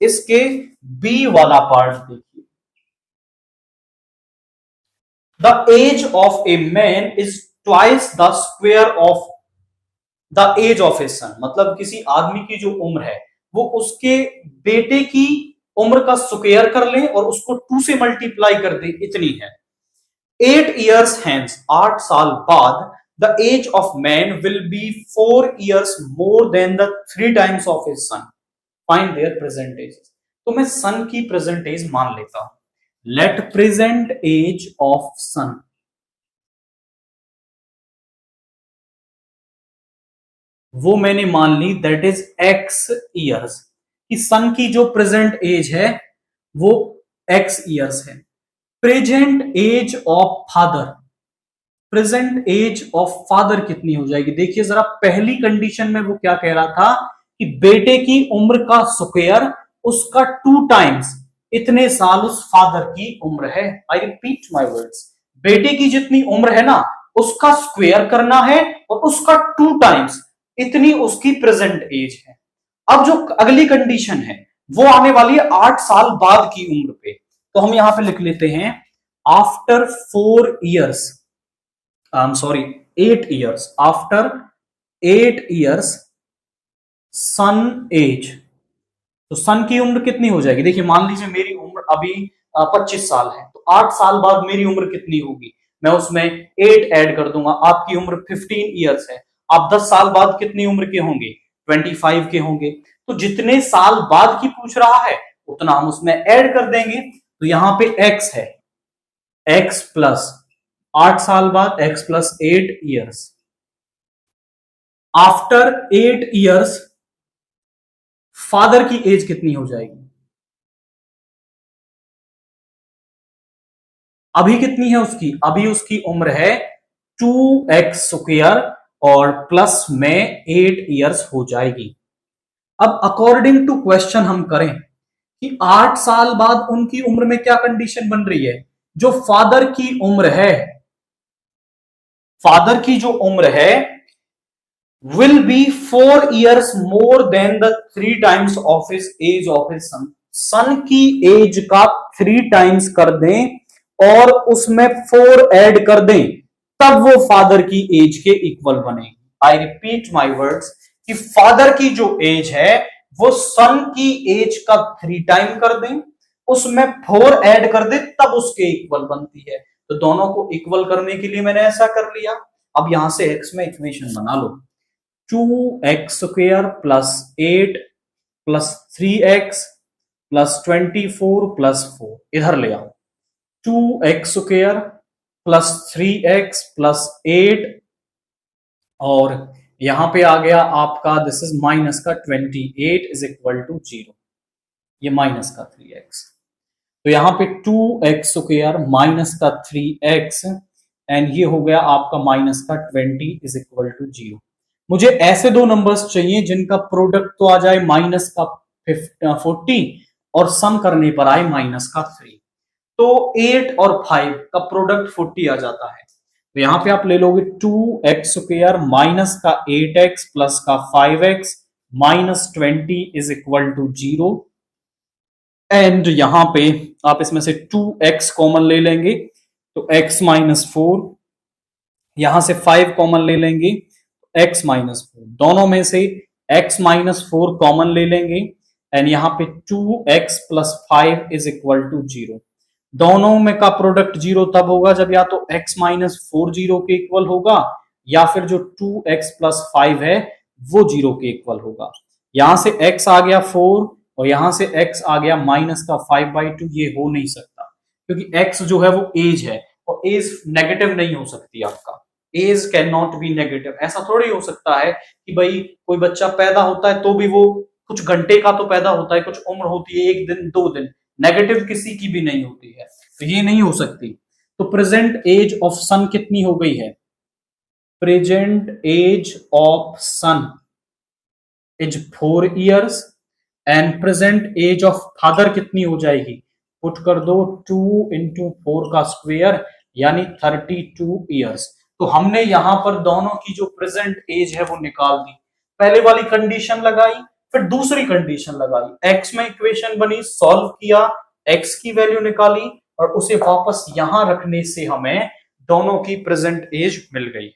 इसके बी वाला पार्ट देखिए, the age of a man is twice the square of the age of his son, मतलब किसी आदमी की जो उम्र है वो उसके बेटे की उम्र का स्क्वायर कर ले और उसको 2 से मल्टीप्लाई कर दे, इतनी है। 8 years hence, 8 साल बाद, the age of man will be 4 years more than the 3 times of his son. Find their present ages. तो मैं सन की प्रेजेंट एज मान लेता हूं। Let present age of son, वो मैंने मान ली, दैट इज x ईयर्स, कि सन की जो प्रेजेंट एज है वो x ईयर्स है। Present age of father, present age of father कितनी हो जाएगी? देखिए जरा, पहली कंडीशन में वो क्या कह रहा था कि बेटे की उम्र का स्क्वायर उसका 2 टाइम्स, इतने साल उस फादर की उम्र है। आई रिपीट माई वर्ड्स, बेटे की जितनी उम्र है ना उसका स्क्वायर करना है और उसका 2 टाइम्स, इतनी उसकी प्रेजेंट एज है। अब जो अगली कंडीशन है वो आने वाली है 8 साल बाद की उम्र पे, तो हम यहां पे लिख लेते हैं after 4 years, I am sorry 8 years, after 8 years son age. तो सन की उम्र कितनी हो जाएगी? देखिए मान लीजिए मेरी उम्र अभी 25 साल है, तो 8 साल बाद मेरी उम्र कितनी होगी? मैं उसमें 8 ऐड कर दूंगा। आपकी उम्र 15 इयर्स है, आप 10 साल बाद कितनी उम्र के होंगे? 25 के होंगे। तो जितने साल बाद की पूछ रहा है उतना हम उसमें ऐड कर देंगे। तो यहां पे x है, x प्लस 8 साल बाद, x plus 8 years, after 8 years father की एज कितनी हो जाएगी? अभी कितनी है उसकी? अभी उसकी उम्र है 2x स्क्वायर और प्लस में 8 इयर्स हो जाएगी। अब अकॉर्डिंग टू क्वेश्चन हम करें कि 8 साल बाद उनकी उम्र में क्या कंडीशन बन रही है? जो फादर की उम्र है, फादर की जो उम्र है will be 4 years more than the 3 times of his age of his son. सन की एज का 3 टाइम्स कर दें और उसमें 4 ऐड कर दें, तब वो फादर की एज के इक्वल बनेगी। आई रिपीट माई वर्ड्स कि फादर की जो एज है वो सन की एज का 3 टाइम कर दें, उसमें 4 ऐड कर दें, तब उसके इक्वल बनती है। तो दोनों को इक्वल करने के लिए मैंने ऐसा कर लिया। अब यहां से एक्स में इक्वेशन बना लो, 2x square plus 8 plus 3x plus 24 plus 4, इधर ले आओ, 2x square plus 3x plus 8 और यहां पे आ गया आपका दिस इज माइनस का 28 इज इक्वल टू 0, ये माइनस का 3x। तो यहां पे 2x स्क्वायर माइनस का 3x एंड ये हो गया आपका माइनस का 20 इज इक्वल टू 0। मुझे ऐसे दो नंबर्स चाहिए जिनका प्रोडक्ट तो आ जाए माइनस का 40 और सम करने पर आए माइनस का 3। तो 8 और 5 का प्रोडक्ट 40 आ जाता है। तो यहां पे आप ले लोगे 2x स्क्वायर माइनस का 8x प्लस का 5x minus 20 is equal to 0 and यहां पे आप इसमें से 2x कॉमन ले लेंगे तो x माइनस 4, यहां से 5 कॉमन ले लेंगे x माइनस 4, दोनों में से x माइनस 4 कॉमन ले लेंगे एंड यहां पे 2x plus 5 is equal to 0। दोनों में का प्रोडक्ट 0 तब होगा जब या तो x माइनस 4 0 के इक्वल होगा या फिर जो 2x प्लस 5 है वो 0 के इक्वल होगा। यहां से x आ गया 4 और यहां से x आ गया माइनस का 5/2, ये हो नहीं सकता क्योंकि x जो है वो एज है और एज नेगेटिव नहीं हो सकती। आपका age can not be negative. ऐसा थोड़ी हो सकता है कि भाई कोई बच्चा पैदा होता है तो भी वो कुछ घंटे का तो पैदा होता है, कुछ उम्र होती है 1 दिन 2 दिन, नेगेटिव किसी की भी नहीं होती है, तो ये नहीं हो सकती। तो प्रेजेंट एज ऑफ सन कितनी हो गई है? Present age of son is 4 years and present age of father कितनी हो जाएगी? पुट कर दो 2 इंटू 4 का स्क्वायर यानी 32 इयर्स। तो हमने यहां पर दोनों की जो प्रेजेंट एज है वो निकाल दी। पहले वाली कंडीशन लगाई फिर दूसरी कंडीशन लगाई, x में इक्वेशन बनी, सॉल्व किया, x की वैल्यू निकाली और उसे वापस यहां रखने से हमें दोनों की प्रेजेंट एज मिल गई है।